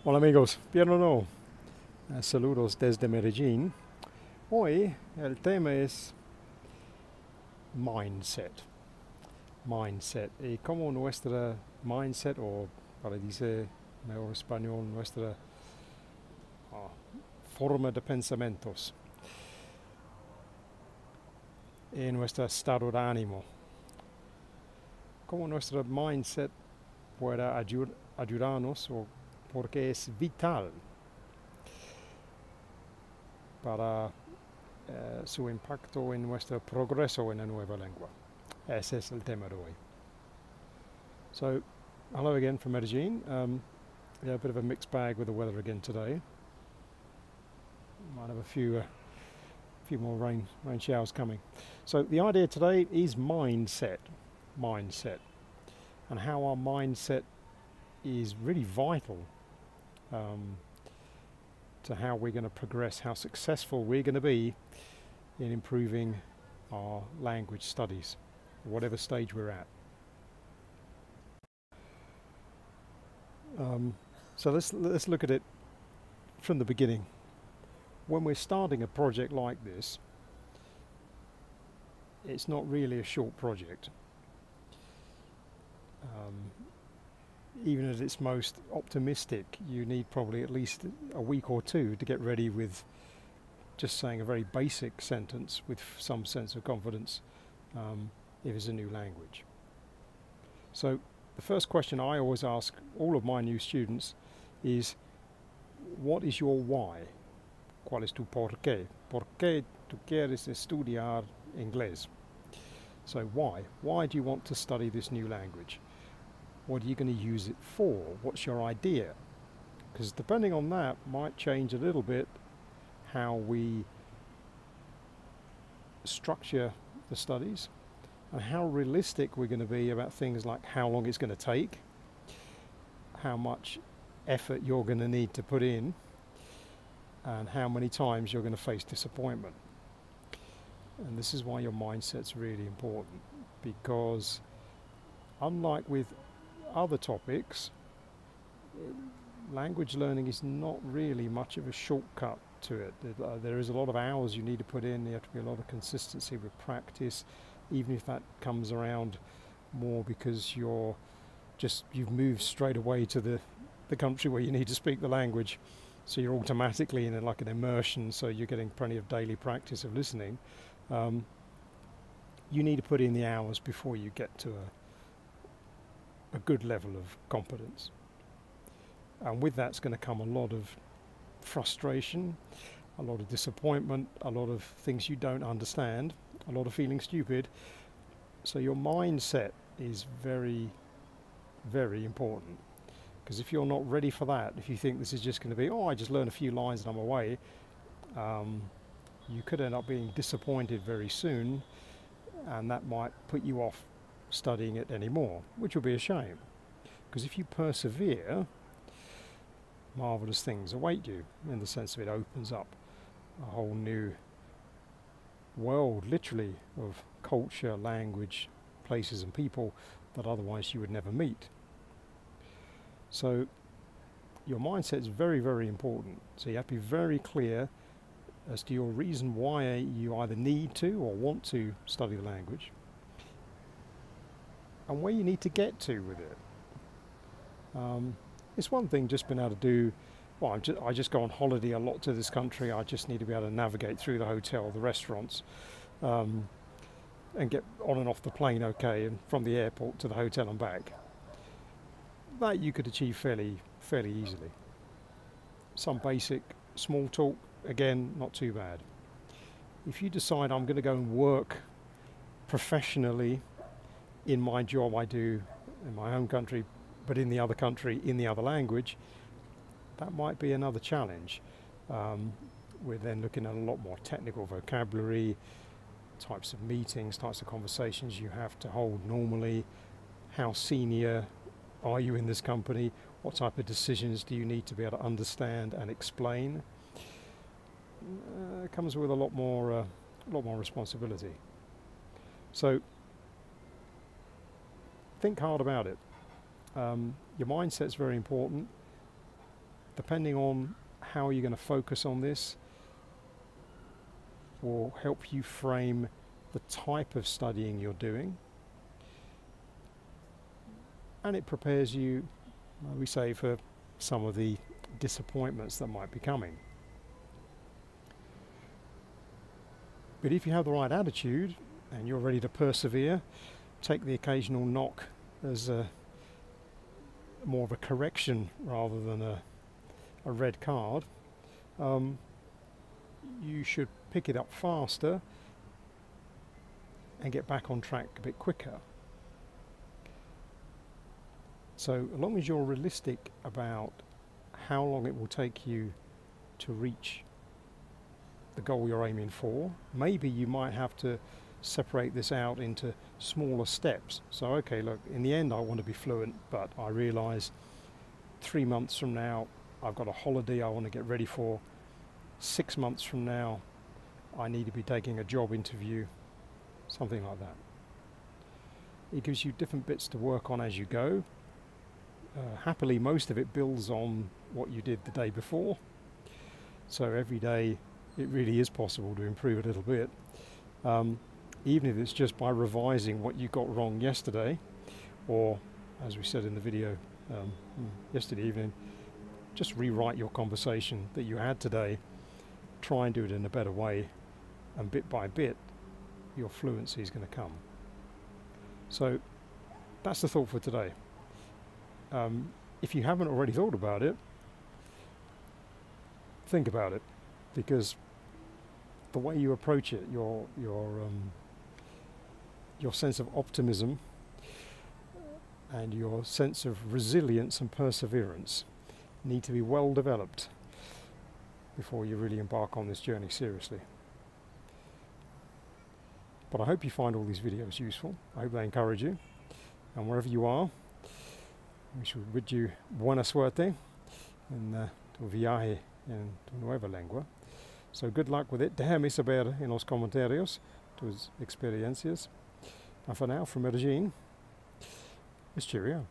Hola amigos, bien o no, saludos desde Medellín. Hoy el tema es mindset. Mindset. Y cómo nuestra mindset, o para decir mejor español, nuestra forma de pensamientos y nuestro estado de ánimo. Cómo nuestro mindset puede ayudarnos, o porque es vital para su impacto en nuestro progreso en la nueva lengua. Ese es el tema de hoy. So, hello again from Medellin. Yeah, a bit of a mixed bag with the weather again today. Might have a few more rain showers coming. So the idea today is mindset, and how our mindset is really vital to how we're going to progress, how successful we're going to be in improving our language studies, whatever stage we're at. So let's look at it from the beginning. When we're starting a project like this, it's not really a short project. Even at its most optimistic, you need probably at least a week or two to get ready with just saying a very basic sentence with some sense of confidence if it's a new language. So the first question I always ask all of my new students is, what is your why? ¿Cuál es tu por qué? ¿Por qué tú quieres estudiar inglés? So why? Why do you want to study this new language? What are you going to use it for? What's your idea? Because depending on that might change a little bit how we structure the studies and how realistic we're going to be about things like how long it's going to take, how much effort you're going to need to put in, and how many times you're going to face disappointment. And this is why your mindset's really important, because unlike with other topics, language learning is not really much of a shortcut to it. There is a lot of hours you need to put in. There have to be a lot of consistency with practice, even if that comes around more because you've moved straight away to the country where you need to speak the language, so you're automatically in like an immersion, so you're getting plenty of daily practice of listening. You need to put in the hours before you get to a good level of competence. And with that's going to come a lot of frustration, a lot of disappointment, a lot of things you don't understand, a lot of feeling stupid. So your mindset is very, very important. Because if you're not ready for that, if you think this is just going to be, I just learn a few lines and I'm away, you could end up being disappointed very soon, and that might put you off studying it anymore, which would be a shame. Because if you persevere, marvellous things await you, in the sense of it opens up a whole new world, literally, of culture, language, places and people that otherwise you would never meet. So your mindset is very, very important. So you have to be very clear as to your reason why you either need to or want to study the language, and where you need to get to with it. It's one thing just being able to do, I just go on holiday a lot to this country, I just need to be able to navigate through the hotel, the restaurants, and get on and off the plane okay, and from the airport to the hotel and back. That you could achieve fairly easily. Some basic small talk, again, not too bad. If you decide I'm going to go and work professionally in my job I do in my home country, but in the other country, in the other language, that might be another challenge. We're then looking at a lot more technical vocabulary, types of meetings, types of conversations you have to hold normally. How senior are you in this company? What type of decisions do you need to be able to understand and explain? It comes with a lot more responsibility. So think hard about it. Your mindset's very important. depending on how you're going to focus on this, will help you frame the type of studying you're doing, and it prepares you, we say, for some of the disappointments that might be coming. But if you have the right attitude and you're ready to persevere, take the occasional knock as more of a correction rather than a red card, you should pick it up faster and get back on track a bit quicker. So as long as you're realistic about how long it will take you to reach the goal you're aiming for, maybe you might have to separate this out into smaller steps. So okay, look, in the end I want to be fluent, but I realise 3 months from now I've got a holiday I want to get ready for. 6 months from now I need to be taking a job interview, something like that. It gives you different bits to work on as you go. Happily, most of it builds on what you did the day before, so every day it really is possible to improve a little bit, even if it's just by revising what you got wrong yesterday, or as we said in the video yesterday evening, just rewrite your conversation that you had today, try and do it in a better way, and bit by bit your fluency is going to come. So that's the thought for today. If you haven't already thought about it, think about it, because the way you approach it, your sense of optimism and your sense of resilience and perseverance need to be well developed before you really embark on this journey seriously. But I hope you find all these videos useful. I hope they encourage you, and wherever you are, we should bid you buena suerte en tu viaje en tu nueva lengua. So good luck with it. Déjame saber en los comentarios tus experiencias. And for now, from Medellin, it's Cheerio.